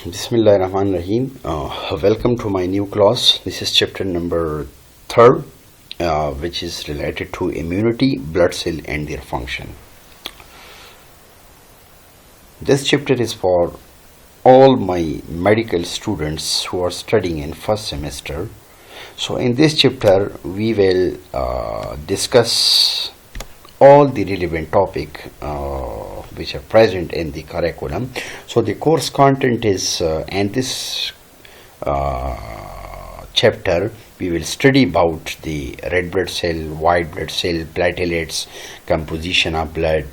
Bismillahirrahmanirrahim. Welcome to my new class. This is chapter number 3, which is related to immunity, blood cell and their function. This chapter is for all my medical students who are studying in first semester. So in this chapter we will discuss all the relevant topic which are present in the curriculum. So the course content is and this chapter we will study about the red blood cell, white blood cell, platelets, composition of blood,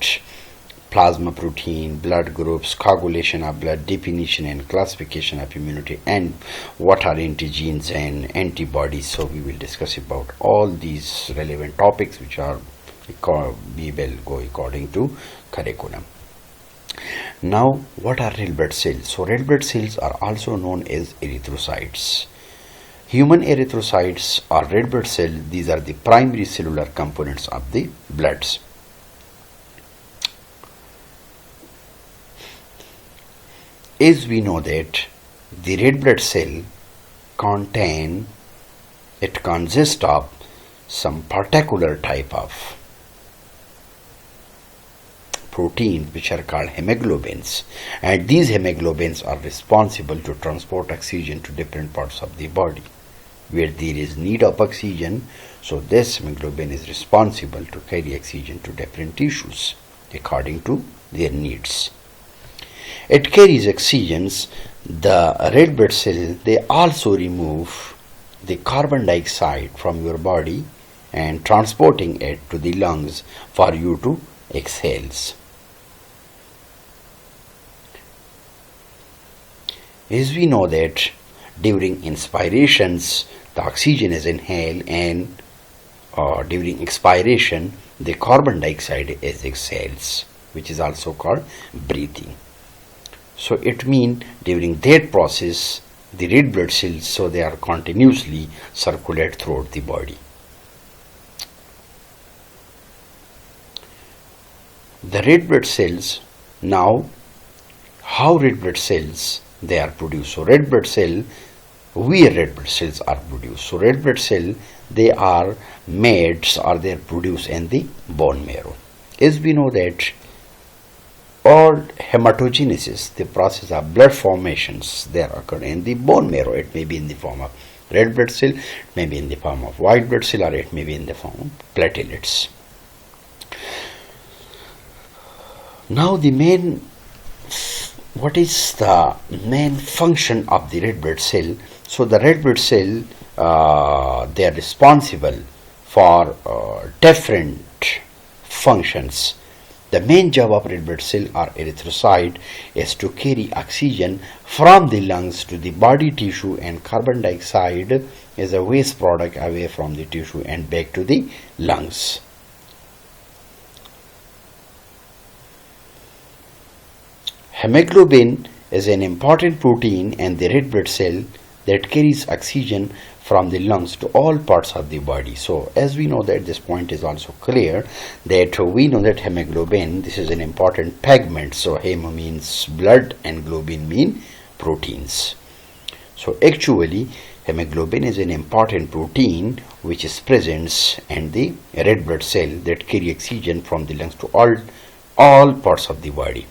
plasma protein, blood groups, coagulation of blood, definition and classification of immunity, and what are antigens and antibodies. So we will discuss about all these relevant topics which are we will go according to curriculum. Now, what are red blood cells? So red blood cells are also known as erythrocytes. Human erythrocytes are red blood cells. These are the primary cellular components of the bloods. As we know that the red blood cell consists of some particular type of proteins which are called hemoglobins, and these hemoglobins are responsible to transport oxygen to different parts of the body where there is need of oxygen. So this hemoglobin is responsible to carry oxygen to different tissues according to their needs. It carries oxygens. The red blood cell, they also remove the carbon dioxide from your body and transporting it to the lungs for you to exhale. As we know that during inspirations the oxygen is inhaled, and during expiration the carbon dioxide is exhaled, which is also called breathing. So it means during that process the red blood cells, so they are continuously circulate throughout the body. The red blood cells, now how red blood cells they are produced. So red blood cell, where red blood cells are produced. So red blood cell, they are made or they are produced in the bone marrow. As we know that all hematogenesis, the process of blood formations, they occur in the bone marrow. It may be in the form of red blood cell, it may be in the form of white blood cell, or it may be in the form of platelets. Now what is the main function of the red blood cell? So the red blood cell, they are responsible for different functions. The main job of red blood cell or erythrocyte is to carry oxygen from the lungs to the body tissue, and carbon dioxide is a waste product away from the tissue and back to the lungs. Hemoglobin is an important protein in the red blood cell that carries oxygen from the lungs to all parts of the body. So as we know that this point is also clear, that we know that hemoglobin, this is an important pigment. So hemo means blood and globin mean proteins. So actually hemoglobin is an important protein which is present in the red blood cell that carry oxygen from the lungs to all parts of the body.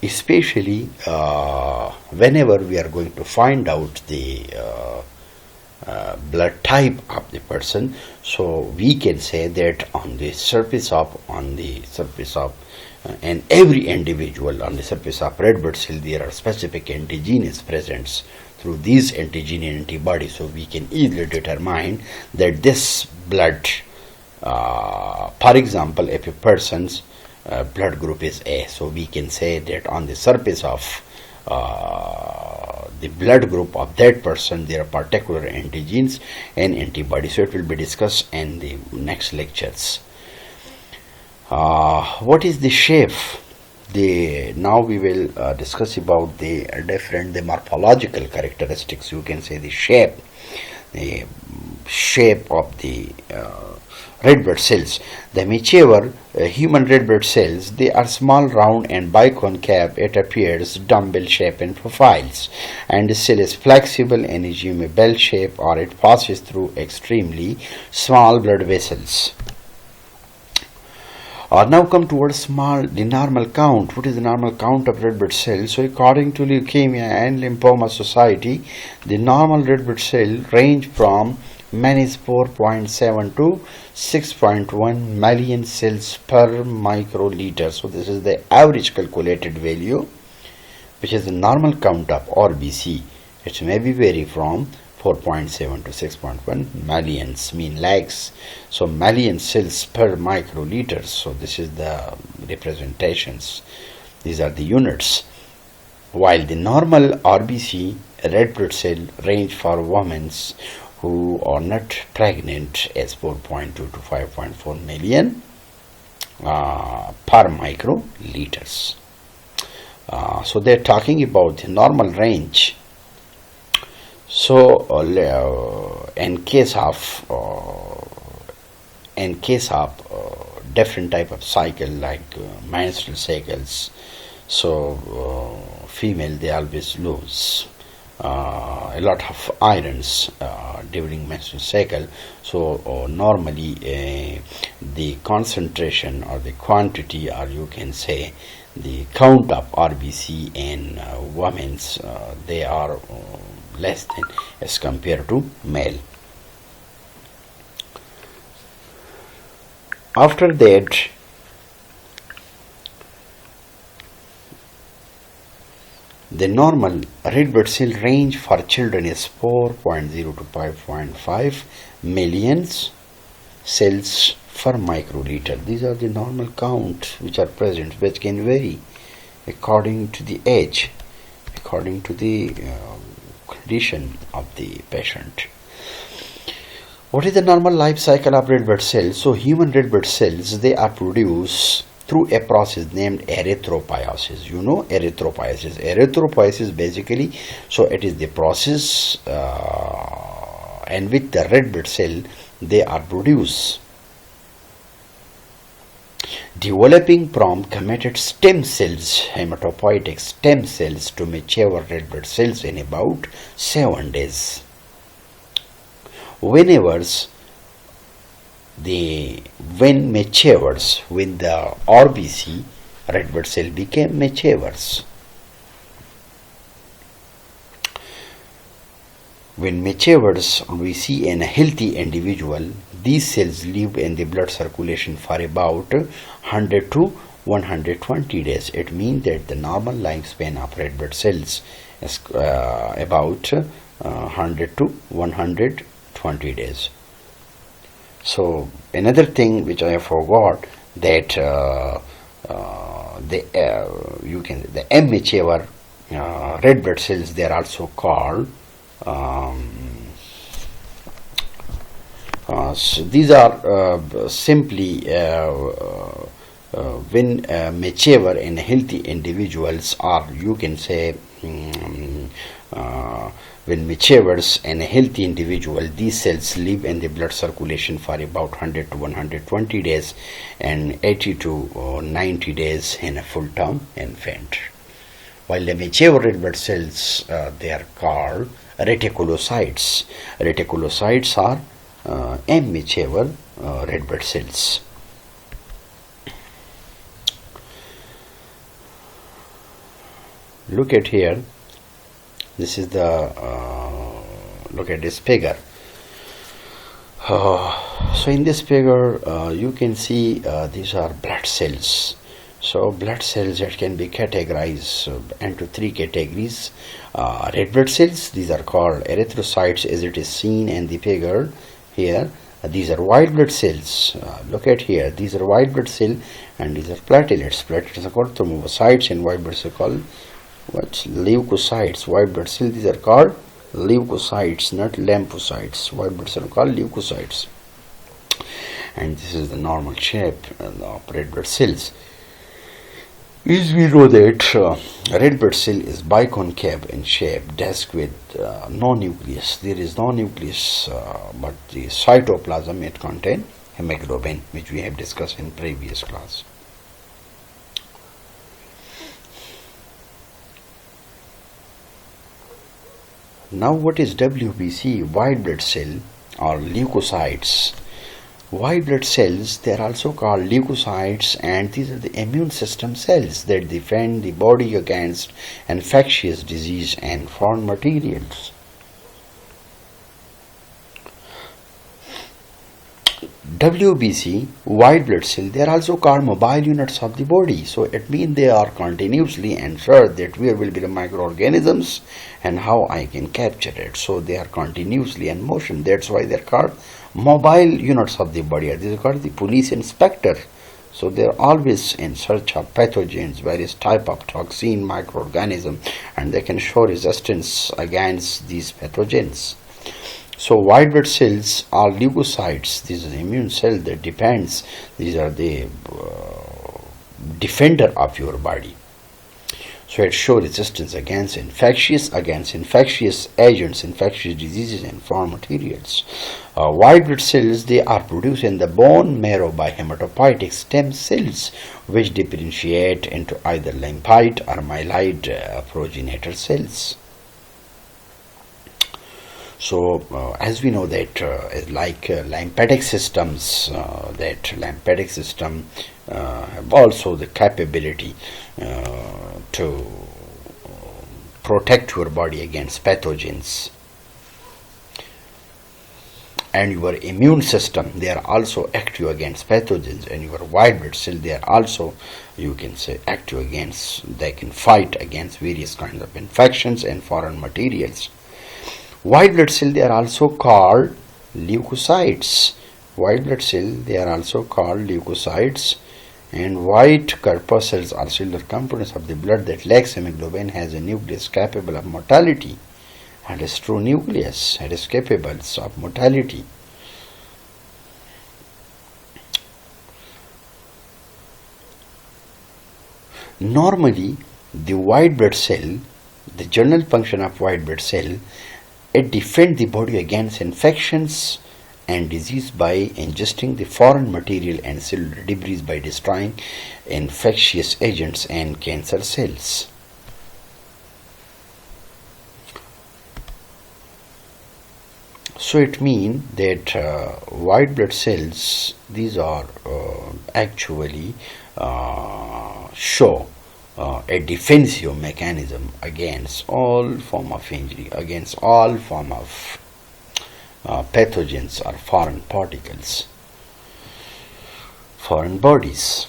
Especially whenever we are going to find out the blood type of the person, so we can say that on the surface of and every individual, on the surface of red blood cell, there are specific antigens present. Through these antigen and antibodies, so we can easily determine that this blood, for example, if a person's blood group is A, so we can say that on the surface of the blood group of that person there are particular antigens and antibodies. So it will be discussed in the next lectures. What is the shape? Now we will discuss about the morphological characteristics. You can say the shape of the red blood cells. The mature human red blood cells, they are small, round and biconcave. It appears dumbbell shape in profiles, and the cell is flexible and assume a bell shape, or it passes through extremely small blood vessels. Now come towards the normal count. What is the normal count of red blood cells? So according to Leukemia and Lymphoma Society, the normal red blood cell range from -4.7 to 6.1 million cells per microliter. So this is the average calculated value, which is the normal count of RBC. It may be vary from 4.7 to 6.1 millions, mean lakhs. So million cells per microliter. So this is the representations. These are the units. While the normal RBC red blood cell range for women who are not pregnant is 4.2 to 5.4 million per microliters. So they're talking about the normal range. So in case of different type of cycle, like menstrual cycles, so female, they always lose a lot of irons during menstrual cycle. So normally the concentration or the quantity, or you can say the count of RBC in women's, they are less than as compared to male. After that, the normal red blood cell range for children is 4.0 to 5.5 million cells per microliter. These are the normal counts which are present, which can vary according to the age, according to the condition of the patient. What is the normal life cycle of red blood cells? So human red blood cells, they are produced through a process named erythropoiesis. You know erythropoiesis. Erythropoiesis basically, so it is the process in which the red blood cell, they are produced, developing from gametted stem cells, hematopoietic stem cells, to mature red blood cells in about 7 days. When the RBC red blood cell became matures. When matures, we see in a healthy individual, these cells live in the blood circulation for about 100 to 120 days. It means that the normal lifespan of red blood cells is about 100 to 120 days. So another thing which I forgot, that the immature red blood cells, they are also called so these are simply when mature in healthy individuals, or you can say when matures in a healthy individual, these cells live in the blood circulation for about 100 to 120 days and 80 to 90 days in a full-term infant. While the mature red blood cells, they are called reticulocytes. Reticulocytes are immature red blood cells. Look at here. This is the look at this figure. So in this figure, you can see these are blood cells. So blood cells that can be categorized into 3 categories. Red blood cells, these are called erythrocytes, as it is seen in the figure here. These are white blood cells. Look at here, these are white blood cells, and these are platelets. Platelets are called thrombocytes, and white blood cells are called leukocytes. White blood cells, these are called leukocytes, not lymphocytes. White blood cells are called leukocytes. And this is the normal shape of red blood cells. As we know that red blood cell is biconcave in shape, disc with no nucleus. There is no nucleus, but the cytoplasm, it contains hemoglobin, which we have discussed in previous class. Now what is WBC? White blood cell or leukocytes. White blood cells, they are also called leukocytes, and these are the immune system cells that defend the body against infectious disease and foreign materials. WBC, white blood cell, they are also called mobile units of the body. So it means they are continuously ensured that where will be the microorganisms and how I can capture it. So they are continuously in motion. That's why they are called mobile units of the body. These are called the police inspector. So they are always in search of pathogens, various type of toxin, microorganism, and they can show resistance against these pathogens. So white blood cells are leukocytes. This is the immune cell that depends. These are the defender of your body. So it shows resistance against infectious agents, infectious diseases, and foreign materials. White blood cells, they are produced in the bone marrow by hematopoietic stem cells, which differentiate into either lymphoid or myeloid progenitor cells. So as we know that lymphatic systems, that lymphatic system have also the capability to protect your body against pathogens. And your immune system, they are also active against pathogens, and your white blood cell, they are also, you can say, active against, they can fight against various kinds of infections and foreign materials. White blood cell, they are also called leukocytes. White blood cell, they are also called leukocytes. And white corpuscles are cellular components of the blood that lacks hemoglobin, has a nucleus capable of motility, and a true nucleus, it is capable of motility. Normally, the white blood cell, the general function of white blood cell, it defends the body against infections and disease by ingesting the foreign material and cellular debris by destroying infectious agents and cancer cells. So it means that white blood cells, these are actually show a defensive mechanism against all form of injury, against all form of pathogens or foreign particles, foreign bodies.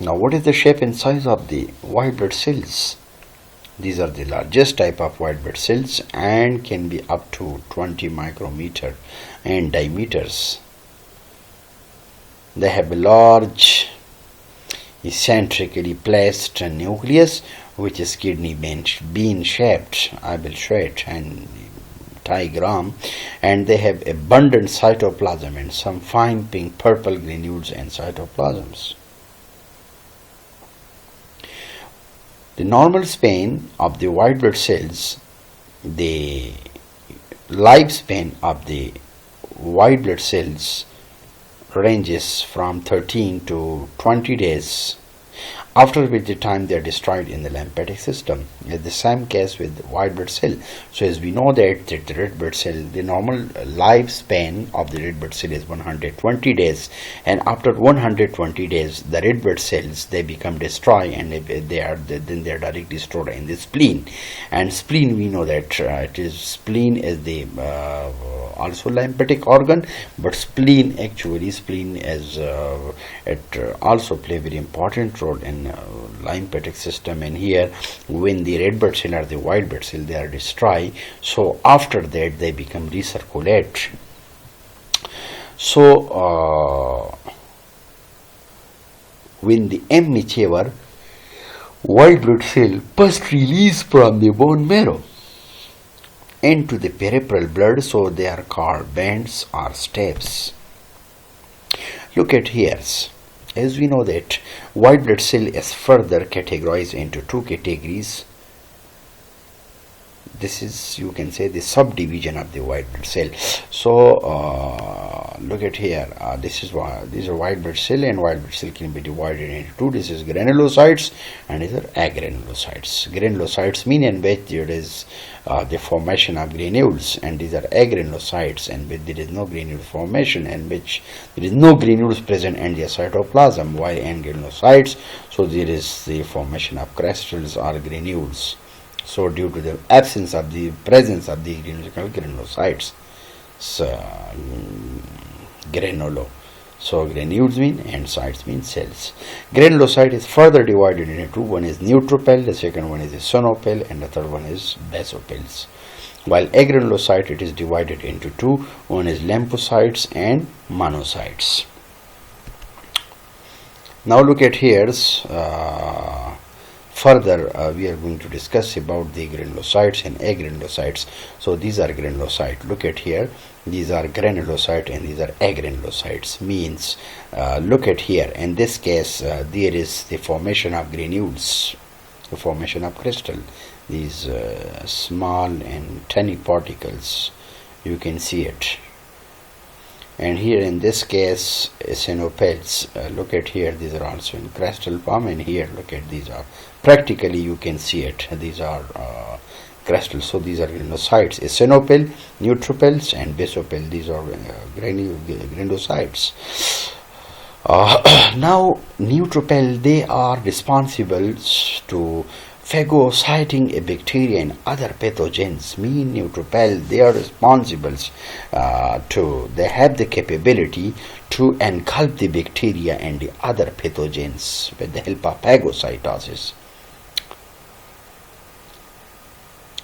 Now what is the shape and size of the white blood cells? These are the largest type of white blood cells and can be up to 20 micrometer in diameters. They have a large eccentrically placed nucleus, which is kidney bean shaped. I will show it in diagram. And they have abundant cytoplasm and some fine pink purple granules and cytoplasms. The normal span of the white blood cells, the lifespan of the white blood cells ranges from 13 to 20 days, after which the time they are destroyed in the lymphatic system. It's the same case with the white blood cell. So as we know that the red blood cell, the normal lifespan of the red blood cell is 120 days, and after 120 days the red blood cells, they become destroyed, and then they are directly stored in the spleen. And spleen, we know that spleen is the also lymphatic organ, but spleen is it also play very important role in lymphatic system. And here, when the red blood cell or the white blood cell, they are destroyed, so after that they become recirculate. So when the immature white blood cell first release from the bone marrow into the peripheral blood, so they are called bands or steps. Look at here. As we know that white blood cell is further categorized into two categories. this is, you can say, the subdivision of the white blood cell. So look at here, these are white blood cell, and white blood cell can be divided into two. This is granulocytes and these are agranulocytes. Granulocytes mean in which there is the formation of granules, and these are agranulocytes and which there is no granule formation, and which there is no granules present in the cytoplasm, while in granulocytes, so there is the formation of crystals or granules. So due to the absence of the presence of the granulocytes, so granulo. So granules mean and cytes mean cells. Granulocyte is further divided into two. One is neutrophil, the second one is eosinophil, and the third one is basophils. While agranulocyte, it is divided into two. One is lymphocytes and monocytes. Now look at here. Further, we are going to discuss about the granulocytes and agranulocytes. So these are granulocytes. Look at here. These are granulocytes and these are agranulocytes. Means, look at here. In this case, there is the formation of granules, the formation of crystal. These small and tiny particles. You can see it. And here in this case, eosinophils, look at here, these are also in crystal form, and here look at, these are practically, you can see it, these are crystals. So these are granulocytes, eosinophil, neutrophils and basophil, these are granulocytes. Now neutrophil, they are responsible to phagocyting a bacteria and other pathogens. Mean neutrophil, they are responsible they have the capability to engulf the bacteria and the other pathogens with the help of phagocytosis.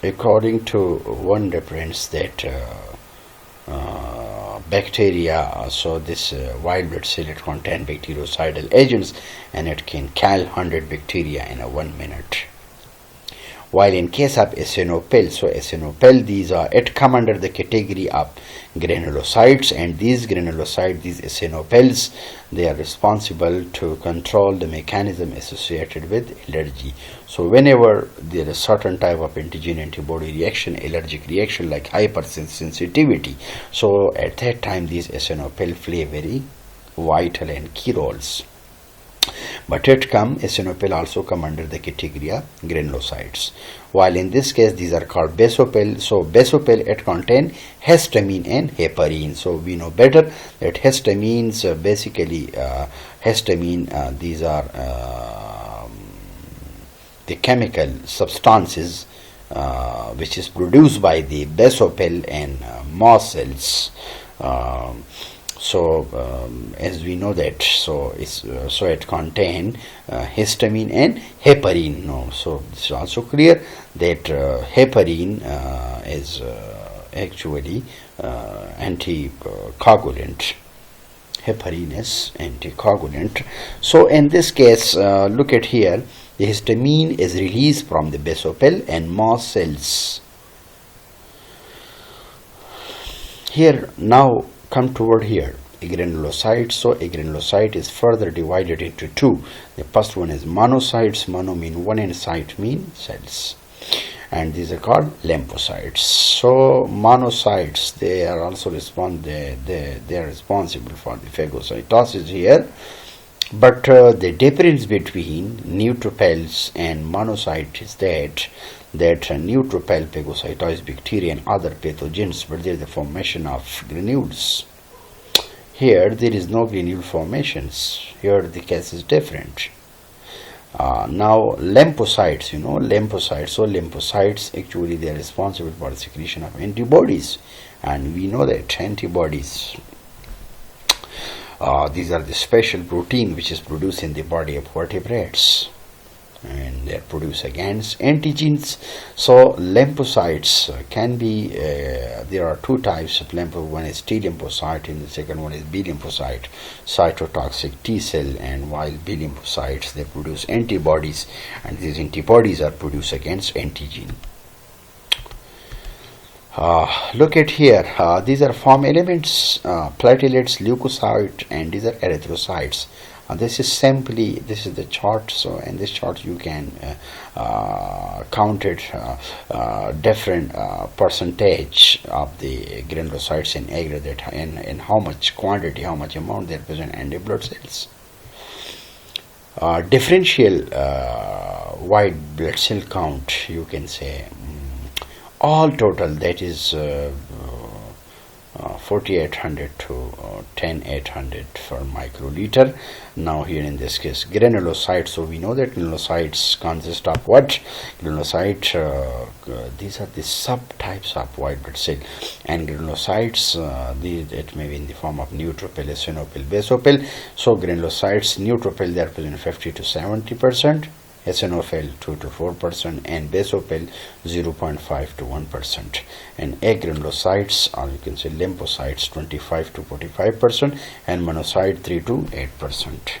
According to one reference that bacteria, so this white blood cell, it contains bactericidal agents and it can kill 100 bacteria in 1 minute. While in case of eosinophil, so eosinophil, these are, it come under the category of granulocytes, and these granulocytes, these eosinophils, they are responsible to control the mechanism associated with allergy. So whenever there is certain type of antigen antibody reaction, allergic reaction like hypersensitivity, so at that time these eosinophils play very vital and key roles. But eosinophil also come under the category of granulocytes. While in this case these are called basophil. So basophil, it contain histamine and heparin. So we know better that histamines, basically histamine, these are the chemical substances which is produced by the basophil and mast cells. As we know that, so it contain histamine and heparin. No, so it's also clear that heparin is actually anticoagulant. Heparin is anticoagulant. So in this case, look at here, the histamine is released from the basophil and mast cells. Here now come toward here, a granulocyte. So a granulocyte is further divided into two. The first one is monocytes. Mono mean one and cyte mean cells, and these are called lymphocytes. So monocytes, they are also they are responsible for the phagocytosis here. But the difference between neutrophils and monocytes is that neutrophil phagocytose bacteria and other pathogens, but there is the formation of granules. Here there is no granule formations. Here the case is different. Now lymphocytes, you know, lymphocytes. So lymphocytes, actually they are responsible for the secretion of antibodies, and we know that antibodies, these are the special protein which is produced in the body of vertebrates, and they are produced against antigens. So lymphocytes can be, there are two types of lymphocytes. One is T lymphocyte and the second one is B lymphocyte, cytotoxic T cell. And while B lymphocytes, they produce antibodies, and these antibodies are produced against antigen. Look at here, these are form elements, platelets, leukocytes, and these are erythrocytes. This is the chart. So in this chart you can count it different percentage of the granulocytes in aggregate, and how much quantity, how much amount they are present in the blood cells. Differential white blood cell count, you can say, all total, that is 4800 to 10800 per microliter. Now here in this case granulocytes, so we know that granulocytes consist of what? Granulocyte, these are the subtypes of white blood cell, and granulocytes, it may be in the form of neutrophil, eosinophil, basophil. So granulocytes, neutrophil, they are present 50 to 70%, eosinophil 2 to 4%, and basophil 0.5 to 1%, and agranulocytes, or you can say lymphocytes, 25 to 45%, and monocyte 3 to 8%.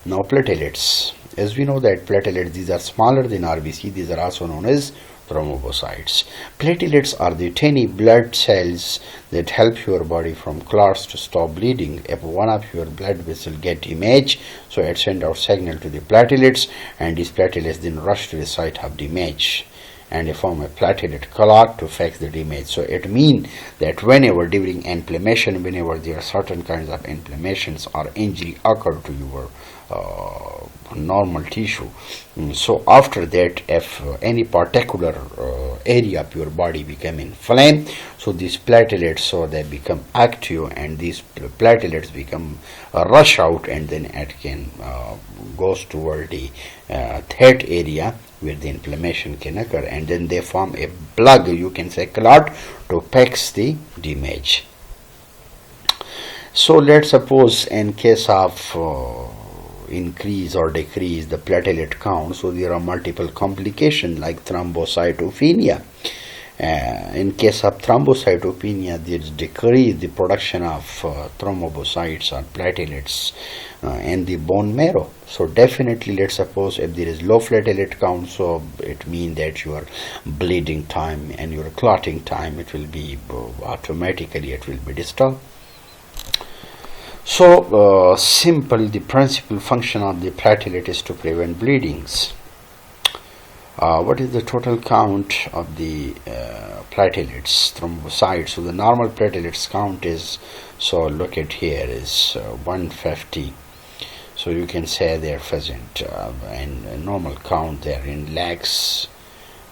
Now platelets. As we know that platelets, these are smaller than RBC. These are also known as thrombocytes. Platelets are the tiny blood cells that help your body from clots to stop bleeding. If one of your blood vessels get damaged, so it sends out signal to the platelets, and these platelets then rush to the site of damage and they form a platelet clot to fix the damage. So it means that whenever during inflammation, whenever there are certain kinds of inflammations or injury occur to your normal tissue, so after that, if any particular area of your body become inflamed, so these platelets, so they become active, and these platelets become rush out, and then it can goes toward the that area where the inflammation can occur, and then they form a plug, you can say clot, to fix the damage. So let's suppose in case of increase or decrease the platelet count, so there are multiple complications like thrombocytopenia. In case of thrombocytopenia, there is decrease the production of thrombocytes or platelets in the bone marrow. So definitely, let's suppose if there is low platelet count, so it means that your bleeding time and your clotting time, it will be automatically, it will be disturbed. So simple, the principal function of the platelet is to prevent bleedings. What is the total count of the platelets, thrombocytes? So the normal platelets count is, so look at here, is 150. So you can say they are present, and normal count there in lakhs,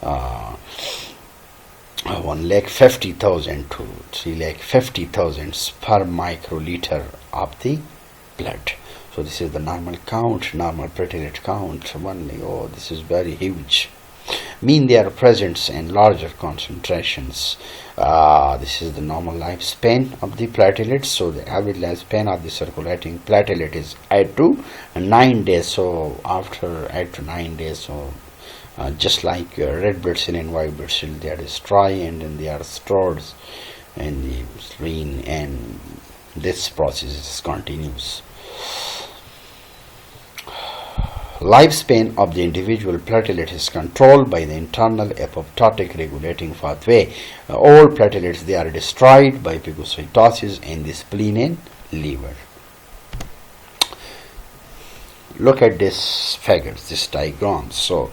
1,50,000 to 3,50,000 per microliter of the blood. So this is the normal count, normal platelet count. Oh, this is very huge. Mean they are present in larger concentrations. This is the normal lifespan of the platelets. So the average lifespan of the circulating platelet is 8 to 9 days. So after 8 to 9 days, so just like red blood cell and white blood cell, they are destroyed and then they are stored in the spleen, and this process continues. Lifespan of the individual platelet is controlled by the internal apoptotic regulating pathway. All platelets, they are destroyed by phagocytosis in the spleen and liver. Look at this figures, this diagram. So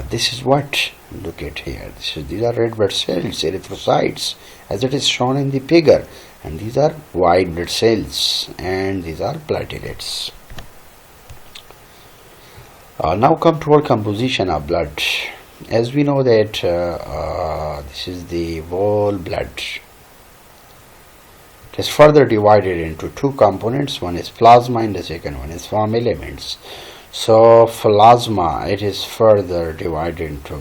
this is what, look at here, these are red blood cells, erythrocytes, as it is shown in the figure, and these are white blood cells, and these are platelets. Now come to our composition of blood. As we know that this is the whole blood. It is further divided into two components. One is plasma and the second one is form elements. So plasma, it is further divided into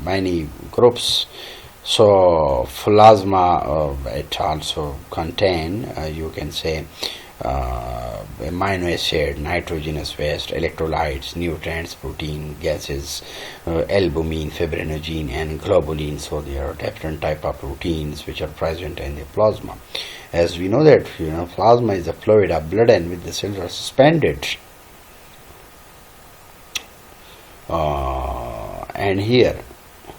many groups. So plasma, it also contain, you can say, amino acid, nitrogenous waste, electrolytes, nutrients, protein, gases, albumin, fibrinogen, and globulin. So there are different type of proteins which are present in the plasma. As we know that, plasma is a fluid of blood in which the cells are suspended. And here,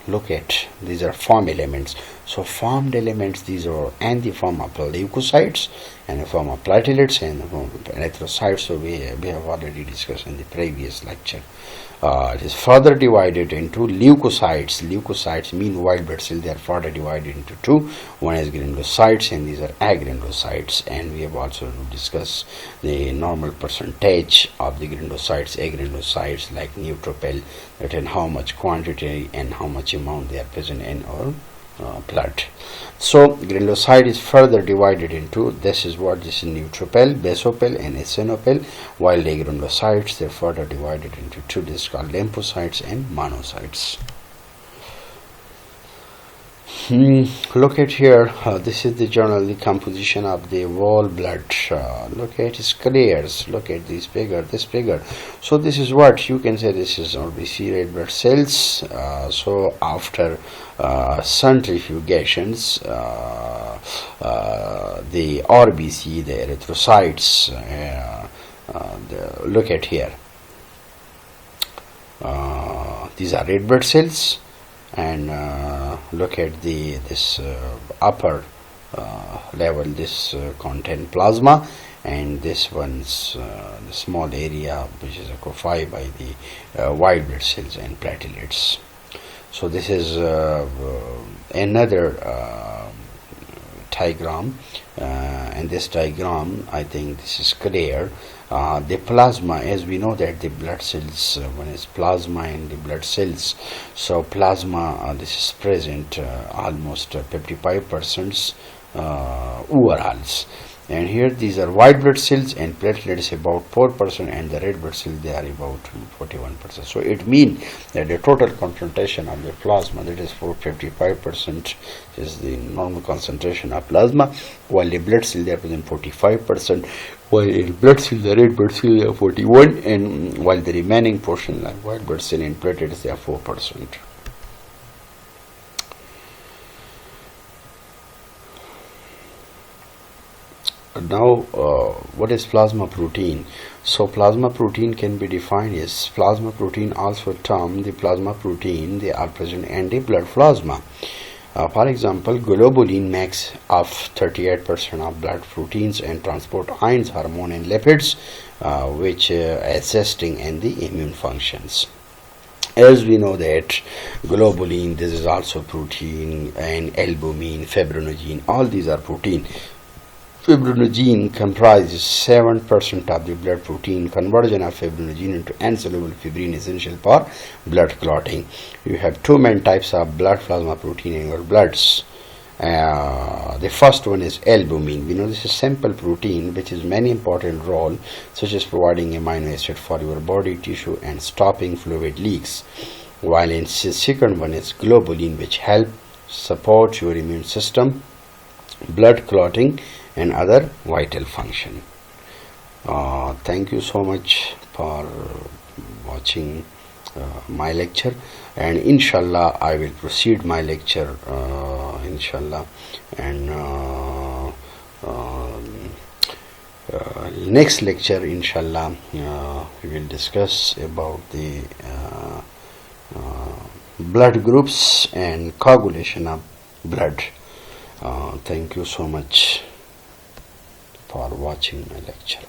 look at, these are form elements. So formed elements, these are in the form of leukocytes and the form of platelets and the form of erythrocytes. So we have already discussed in the previous lecture. It is further divided into leukocytes. Leukocytes mean white blood cells. They are further divided into two. One is granulocytes and these are agranulocytes. And we have also discussed the normal percentage of the granulocytes, agranulocytes, like neutrophil, that and how much quantity and how much amount they are present in our blood. So granulocyte is further divided into, this is neutrophil, basophil and eosinophil, while the granulocytes, they are further divided into two. This is called lymphocytes and monocytes. Look at here, this is the general composition of the whole blood. Look at its layers, look at this bigger. So this is what you can say, this is RBC, red blood cells. So after centrifugations, the RBC, the erythrocytes, look at here, these are red blood cells. And look at this upper level, this contain plasma, and this one's the small area which is occupied by the white blood cells and platelets. So this is another diagram, and this diagram, I think this is clear. The plasma, as we know that the blood cells, one is plasma and the blood cells. So plasma, this is present almost 55% overalls. And here these are white blood cells and platelets about 4%, and the red blood cells, they are about 41%. So it means that the total concentration of the plasma, that is 55%, is the normal concentration of plasma, while the blood cells, they are present 45%, while in blood cells, the red blood cells, they are 41%, and while the remaining portion, like white blood cell and platelets, they are 4%. Now, what is plasma protein? So plasma protein can be defined as plasma protein, also termed the plasma protein. They are present in the blood plasma. For example, globulin makes up 38% of blood proteins and transport ions, hormone and lipids, which assisting in the immune functions. As we know that globulin, this is also protein, and albumin, fibrinogen, all these are protein. Fibrinogen comprises 7% of the blood protein. Conversion of fibrinogen into insoluble fibrin essential for blood clotting. You have two main types of blood plasma protein in your bloods. The first one is albumin. We know this is simple protein which has many important roles, such as providing amino acid for your body tissue and stopping fluid leaks. While in the second one is globulin, which help support your immune system, blood clotting and other vital function. Thank you so much for watching my lecture, and inshallah I will proceed my lecture inshallah, and next lecture inshallah we will discuss about the blood groups and coagulation of blood. Thank you so much for watching my lecture.